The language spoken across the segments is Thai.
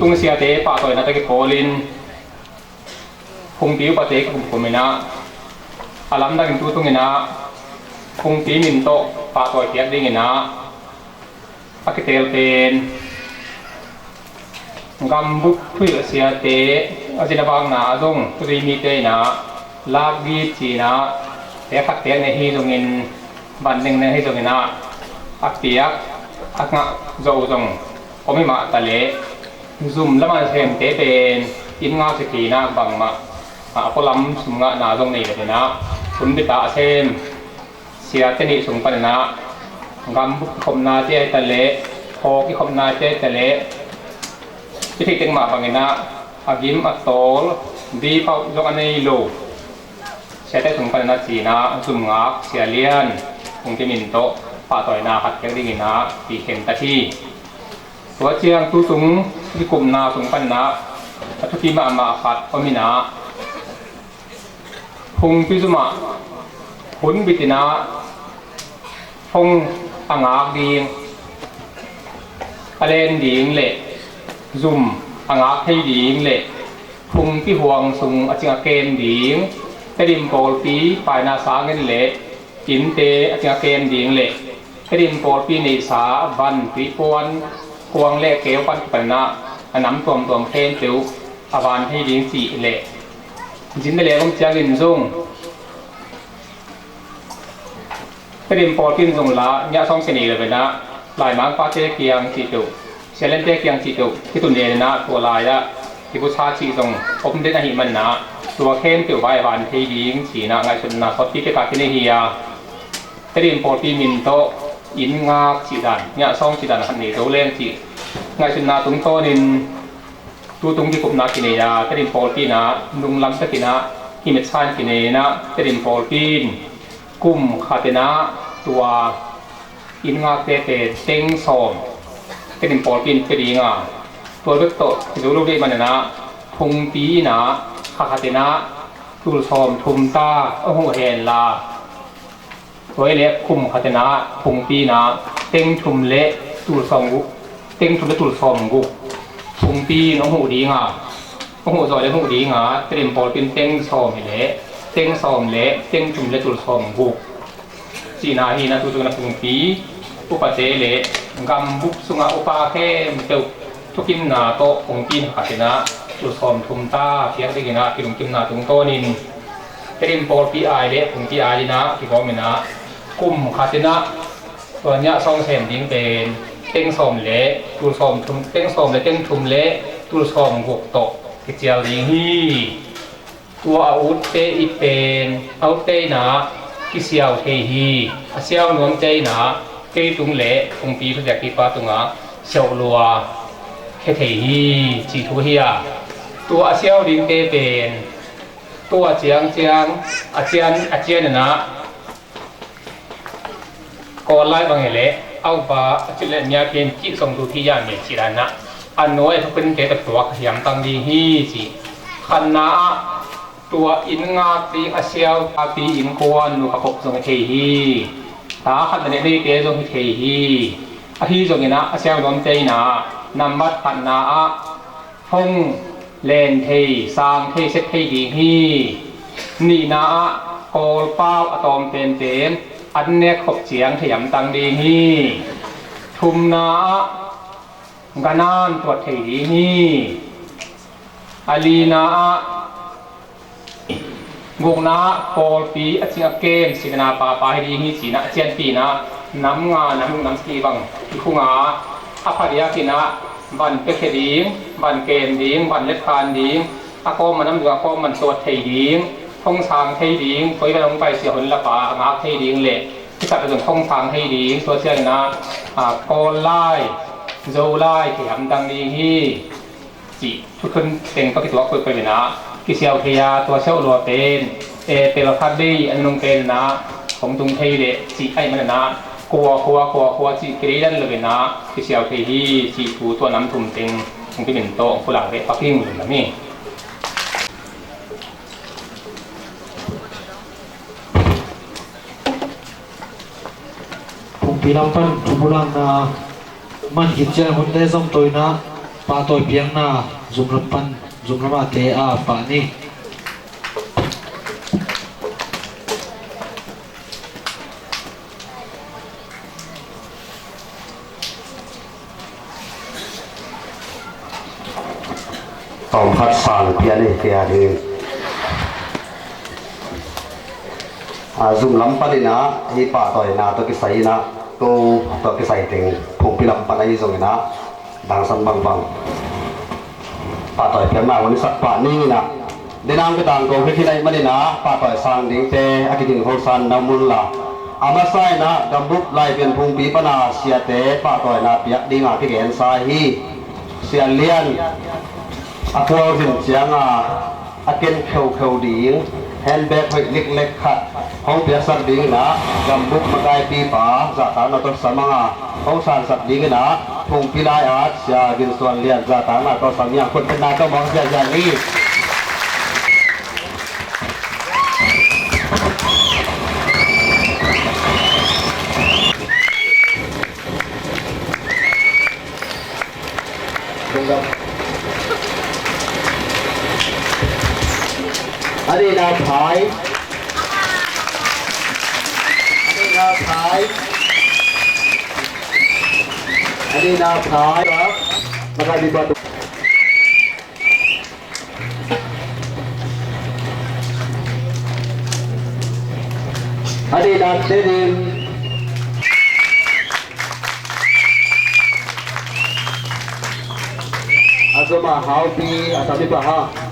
tung sia te pa toy na ta ki kolin khung piu pa te kum kumina alam da kin tu tung ina khung pi min to pa toy tiak ding ina akitel pen gam buk thui sia te ajina bang na dong ri mi te na lag gi chi na te khak te ne hi dong in ban ning ne hi dong ina akiak akna zo zong komi ma ta le zoom lama sem te pen in nga se ki na bang ma ko lam sum nga na dong nei le na kun bi ta sem sia te ni sum pa na gam buk khom na te ta le kho ki khom na te ta leพิธีเต็งมาฟังนะอากิมอัตโตลดีเป้าจงอันนี้โลใช้ได้ถึงปัญญาจีนะสุ่มงักเสียเลียนคงจะมินโตป่าต่อยนาขัดแย้งดีนะปีเข็มตะที่ตัวเชียงตู้สูงที่กลุ่มนาสูงปัญญาทุกทีมาขัดก็มีนะคงพิจุมาหุนบิตินะคงอ่างอักดีอเลนดีงเละซุ่มอ่างอักให้ดีงเละพุงที่ห่วงสุงอจิงเกนดีงกระดิ่มโปลปีปลายนาสาเงินเละกินเตอจิงเกนดีงเละกระดิ่มโปลปีนิสาบันปีปวนกวงเละเกลปันปันนะน้ำตัวเคนเตียวอวานให้ดีงสีเละจินเละก็จะกินซุ่งกระดิ่มโปลปีนซุงละยาซ่องเสนีเลยนะลายมังป้าเจเกียงจีตุเชลเลนเจเกียงจีตุที่ตุนเดนนะตัวลายละที่ผู้ชายจีตรงอมเดนหิมันนะตัวเข้มเกี่ยวกับวานที่ยิงสีนะไงชนนะเขาที่เป็นการที่เฮียกระดิ่งโปรตีมินโตอินงาจีดันเนี่ยซ่องจีดันขันนี้ตัวเล่นจีไงชนนะตุงโตนินตัวตุงที่กบนากินเนียกระดิ่งโปรตีนะนุงลำสกินะฮิมิตชันกินเนียนะกระดิ่งโปรตีนกุมคาเตนะตัวอินงาเตเตเต็งซอมกระดิ่งโปรตีนกระดิ่งอ่ะตัวเล็กโตที่ดูรูปได้มันนะพุงปีนะคาเตนะตุลซอมทุมตาหัวเฮนลาตัวเล็กคุมคาเตนะพุงปีนะเต็งทุมเละตุลซอมกุเต็งทุมเละตุลซอมกุพุงปีน้องหูดีอ่ะน้องหูซอยเละหูดีอ่ะกระดิ่งโปรตีนเต็งซอมเละเต็งซอมเละเต็งทุมเละตุลซอมกุจีนาฮีนะตุตุนะพุงปีอุปเจเละกำบุกสุงาอุปาแค่เจ้าทุกิมนาโตพุงปีคาเตนะตุลซอมทุมตาเทียงได้กินะกิลุงกิมนาตุงโตนินกระดิ่งโปรปีไอเละพุงปีไอดีนะที่บอกมีนะกุมคาเตนะตัวเนี้ยซองเซมดิ้งเป็นเต็งซอมเละตุลซอมทุมเต็งซอมและเต็งทุมเละตุลซอมกุกโตกิเจียวลิงฮีตัวอาวุธเตอีเป็นเอาเตนะกิเซียวเทฮีเซียวนวลเตนะเกยตุงเละพุงปีพยักกีปาตุงะเซียวลัวเทฮีจีทุเฮียตัวเซียวดิ้งเตเป็นตัวเจียงอาเจียนนะก่อนไล่บางเหละเอาบาจิเลเนียเป็นจิส่งดูที่ยานเมจิรานะอันน้อยทุกเป็นเกตตัวขยำตังดีฮีจีขันนาตัวอินงาตีอาเซียวอาตีอินกวนนูขบส่งเทฮีตาขันเนรีเกส่งเทฮีอาฮีส่งนะอาเซียวโดนเจนะนำบัดขันนาฟงเลนเทสางเทเซเทดีฮีนีนาโกลเป้าอะตอมเป็นอันเนกขบเฉียงขยำตังดีฮีทุมนากานานตัวเทดีฮีอาลีนากุกนาโกลปีอจิงเกมสิกนาปาปาฮีฮีจีนะเจียนปีนะน้ำงาน้ำสกีบังที่คุงาอภัยยากินะบันเป็กดิ้งบันเกมดิ้งบันเล็ดคานดิ้งอาโกมันน้ำเหลือโกมันตัวเทดิ้งท่องทางเทดิ้งคุยกันลงไปเสียหุ่นละป่างาเทดิ้งเละที่จัดเป็นท่องทางเทดิ้งตัวเชียนนะโกลไล่โจไล่ขยำดังดีฮีจีทุกคนเต็งก็คิดว่าคุยไปเลยนะกิเซียวเทียตัวเชี่ยวรัวเป็นเตลพัดดีอันนงเป็นนะของตุงเทเละจีไอมันนะกลัวจีกรีดันเลยนะกิเซียวเทียจีถูตัวน้ำทุ่มเต็งคงเป็นโตผู้หลักเละปักลิ่งอยู่แบบนี้ปีน้ำพันธุบุรังนะมันหินเจมันได้ซ่อมตัวนะ pa toy piang na zum rapan zum rama te a pa ni tổng phát sản tiền này thì dùng lắm pa đi na hi pa toy na to cái sai na to cái sai ting phung pi lắm pa na dùng na đang san bang bang pa toy pian maวันนี้สักpa ni na de nang cái tang ko khi này mà đi na pa toy sang ding te akiting ho san na mun la ama sai na gambuk lai pian phung pi pa na sia te pa toy na piak ding a cái gen sai hi sia lian aku rin siang aken khâu ding handbag hoi lik khat hong pia sat ding na gambuk makai pi pa za ta na to samanga hong san sat ding na thung pilai a sia gin suan lian za ta na to samya kon pen na to mong ja ni anh đi nào phải anh đi nào phải đó mà lại đi vào anh đi nào để đi anh mà hao pi anh đi vào ha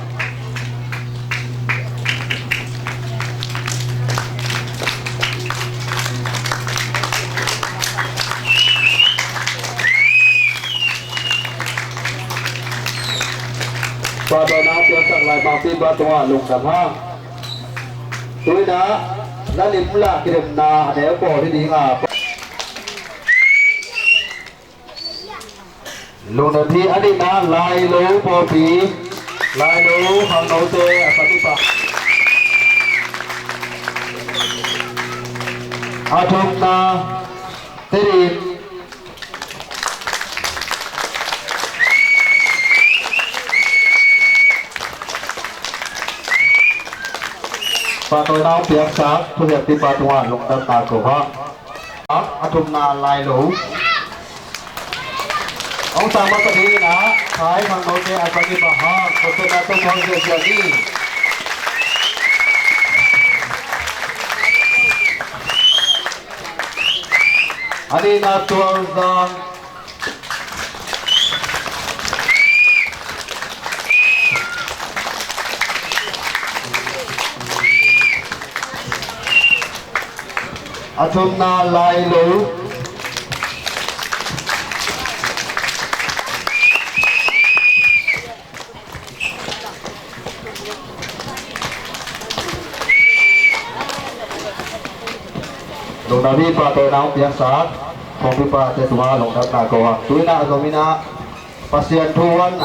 và đó là tiêu sắc lại bằng pin và tua lùng đầm ha tôi đã liếm là cái đầm na đéo bỏ đi đi lùng đầm thì anh đi na lại lú bỏ phí lại lú hàng nấu tê à phải đi pa thùng na tê đi và tôi đang tiếng sáng thu nhập đi ba tuần lục đâm tà cổ ha atum na lai lũ ông ta mất đi na thái mang đối với anh đi ba ha có tôi đã tôi mong việc gì đi anh đi na tuần giang atum na lai lũ lùng đào đi pa tôi nấu tiếng sát không đi pa tôi tua lùng đào na câu tôi na rồi mi na pasien thuan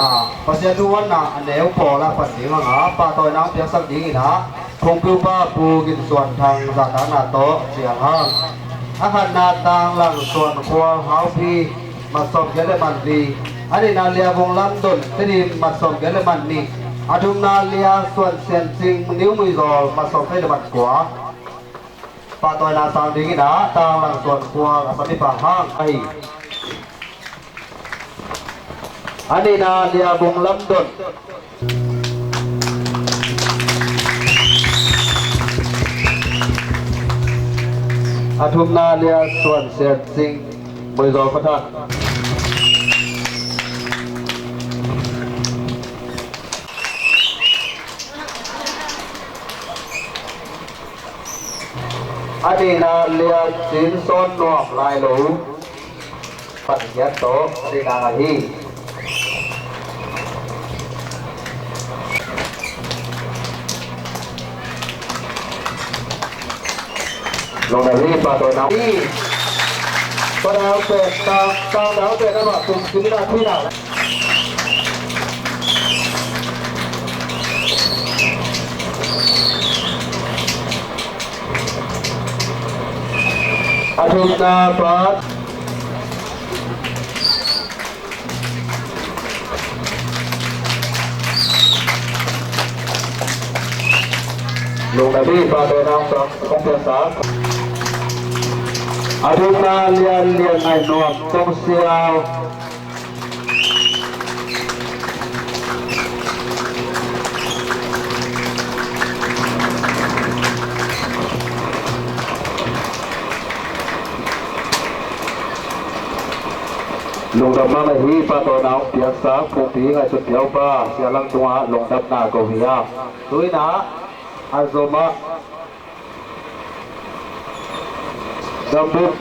na anh nếu bỏ là phần tiếng mà pa tôi nấu tiếng sát tiếng gì đó không cứ ba pu ginส่วนทางจากนั้นนาโตเสียงห้างอาหารนาต่างหลังส่วนครัวเฮาพีมาส่งเยอรมันดีอันนี้นาเลียวงลันดนที่นี่มาส่งเยอรมันนี่อาทุมนาเลียส่วนเซียนซิงนิ้วมือรอมาส่งเยอรมันกว่าปาตอยนาสามดีกินะต่างหลังส่วนครัวกับปฏิบัติห้างไออันนี้นาเลียวงลันดนอาทุมนาเลียส่วนเสียสิงบริโภคพัฒน์อันนี้นาเลียสินส้นนอกลายหลูปัญญาโตอันนี้นาฮีลงในรีบมาตัวน้ำนี่ก็ดาวเป็ดดาวเป็ดแล้วแบบตุ้มขึ้นได้ที่ไหนอาทุมนาปัด ลงนาบีปาโดน้ำของเพียงสามอดุนาเลียนไอ้นวมตรงเสียวลงดับมาในฮีปาโตน้ำเปียกสามคงปีไงสุดเดียวป้าเสียลังตัวลงดับนาโกเฮียด้วยนะอาโซมาดับบุก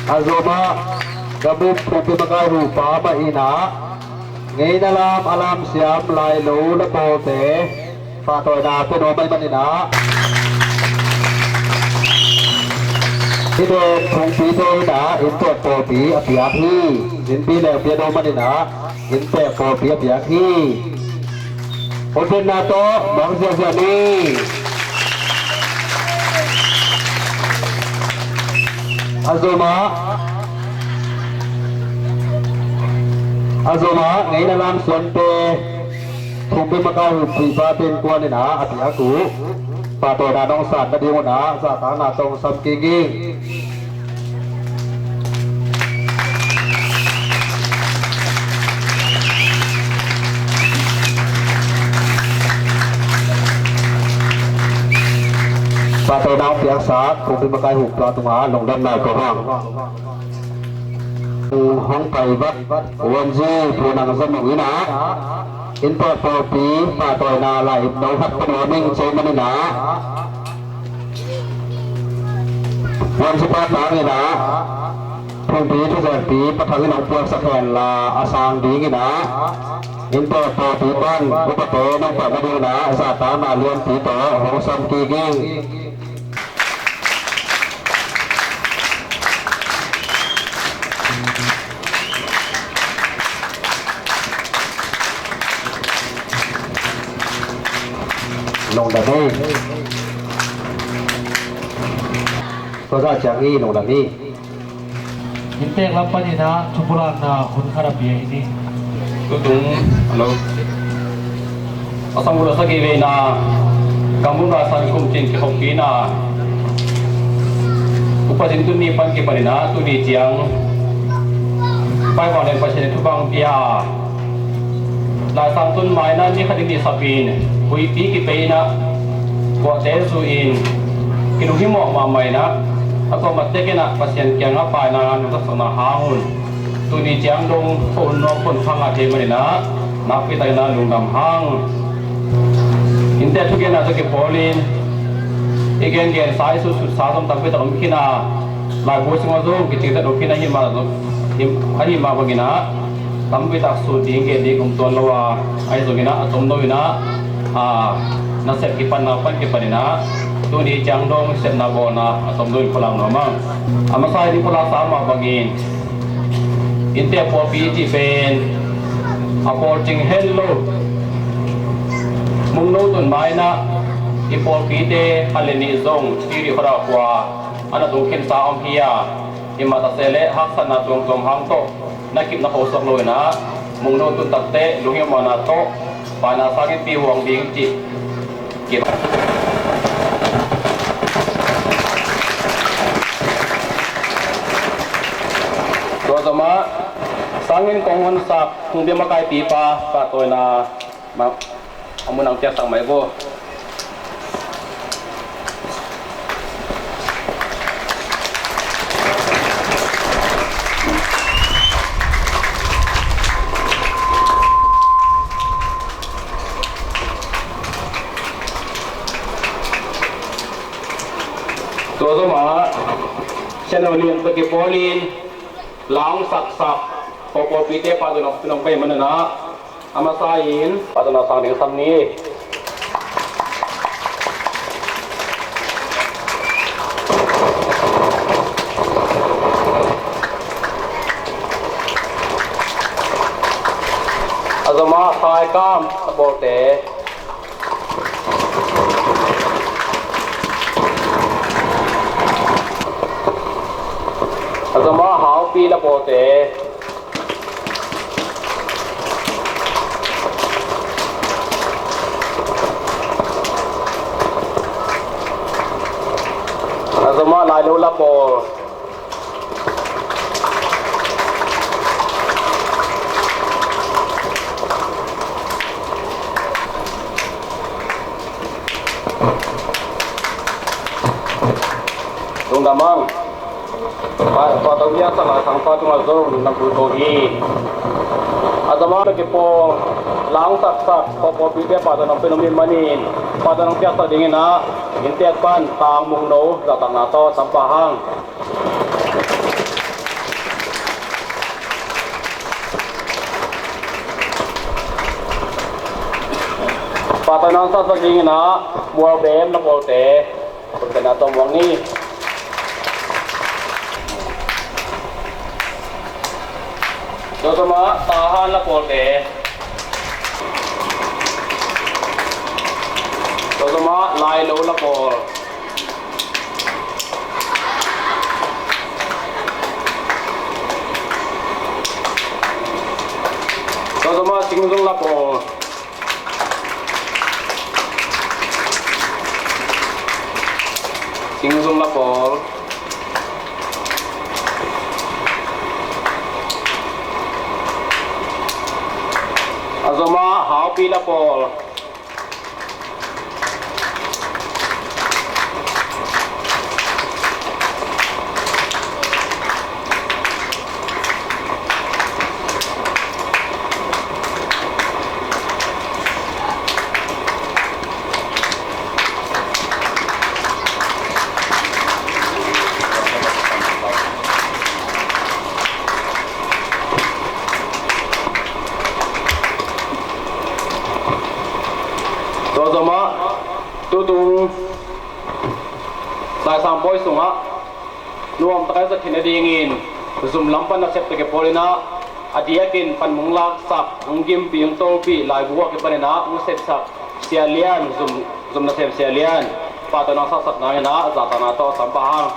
อาโซมาดับบุกคงปีมาไกรูปามาอินาเงยนาลามอลามเสียมลายลูและโปเตปาโตนาเป็นโอไม่มันอินาที่เดินคงปีโตนาอินเตอร์โปปีอภิอาพีอินปีแล้วเปียโนมันอินาอินเตอร์โปปีอภิอาพีโอเทนนาโตบังเสียเสียนีอาโซมาไงนาลามส่วนเปคงเป็นมะกาหุบผีฟ้าเป็นกวนนี่นะอภิอากูปาโตนาน้องสัตว์นาดีวนาสาธารณะตรงสัมกิกิปาโตนาเปียกสาคงเป็นมะกาหุบปลาตุงาลงด้านในก็ห้องห้องไปวัดวันจีผู้นำสมุยนะอินเตอร์โปปีปาโตนาไหลน้องพัดปนนิ่งโซมันนี่นะวันสุภาพนานี่นะพุ่งปีทุกแสนปีประทังน้องพวงสะแขนลาอาซางดีนี่นะอินเตอร์โปปีบ้านอุปโตน้องปะมาดูนะสาตามาเรียนปีต่อของซัมกีกิ้งลงดับนี้ก็จะจากนี้ลงดับนี้ยินเตกรับปนินะชุบุรานาคุณคาราเบียini tutung halo asam mula sagi vena kamun rasan kumcin ki hokina upasin tuni pan ki parina tuni jiang pai wang len pasen thubang pia la sang tun mai na ni khading di sapin hui pi ki peina ko te su in ki lu hi mo ma mai na ako matte ke na pasien kyang a pa na nu ta sona haun tu ni jiang dong phon no phon phang a the mai na na pi tai na lung dam hang in te thu ke na to ke polin again gen sai su su sa dom tak pe ta om khina la bo sing zo ki ti ta do khina hi ma zo him hari ma ba gina tam pe tak su ding ge ding om ton lo wa ai zo gina atom no ina na set ki pan na pan ki panina tu ni jang dong set na bo na atom do phulang no ma ama sai ni phula sa ma bangin in te po pi ti pen apo ching hello mung no ton mai na i po pi te haleni zong ti ri khara kwa ana tu khin sa om hiya i ma ta sele hak san na tong tong hang to na kip na ho sok lo na mung no tun tak te lu hi ma na to pa na sa ki pi wang ding ti ki to zama sangin kongon sak tung de makai pi pa pa toy na ma amun ang tia sang mai bo to zama senolin bagi polin lang sak popo pite paduna pinong bay manana amasain paduna sang ding samni azama sai kam sabote azama hau ปีละโปเตสมมติลายลูละโปตรงดามังพอตรงนี้สลายสังกัดมาzoomนักบุตรีอาตมาเก็บโปล้างสักพอปีเดียปัตตานีเป็นมีมันนี่ปัตตานีเปียกตะดิ่งนะอินเตียกันตางมุงโนจากต่างนาโตสัมปะหังปัตตานีสักตะดิ่งนะมัวเบมนักโอเตเป็นนาโตมวงนี้โดยสมาตาหันละโปเตโดยสมาลายโลละโปโดยสมาสิงซุงละโปสิงซุงละโปAzama happy la Paul. Azama tutung sai sam boy sunga nuam takai sa kinadingin zum lampan na sep ke polina adiakin pan mungla sak anggim piung tolpi lai buwa ke panena ung sep sak sialian zum na sep sialian patana sak sak na na zatana to sampahang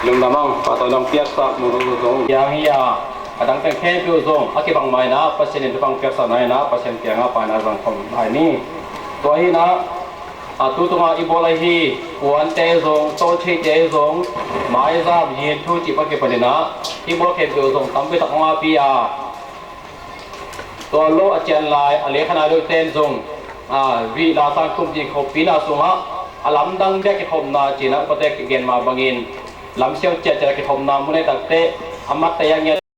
lung damang patanong piak sak murung yang hiya adang teng khe piu zong aki bang mai na pasien tu bang pek sa nai na pasien piang a pa na bang khom hai ni to hi na a tu tu ma i bola hi kuan te zong to thi te zong mai za yi thu chi pa ke pa na i bol khe piu zong tam pe tak ma pi a to lo a chen lai a le khana lo ten zong vi la sang kum ji khop pi na sunga alam dang de ke khom na chi na pa te ke gen ma bangin lam siao che che ke khom na mu ne tak te amat te yang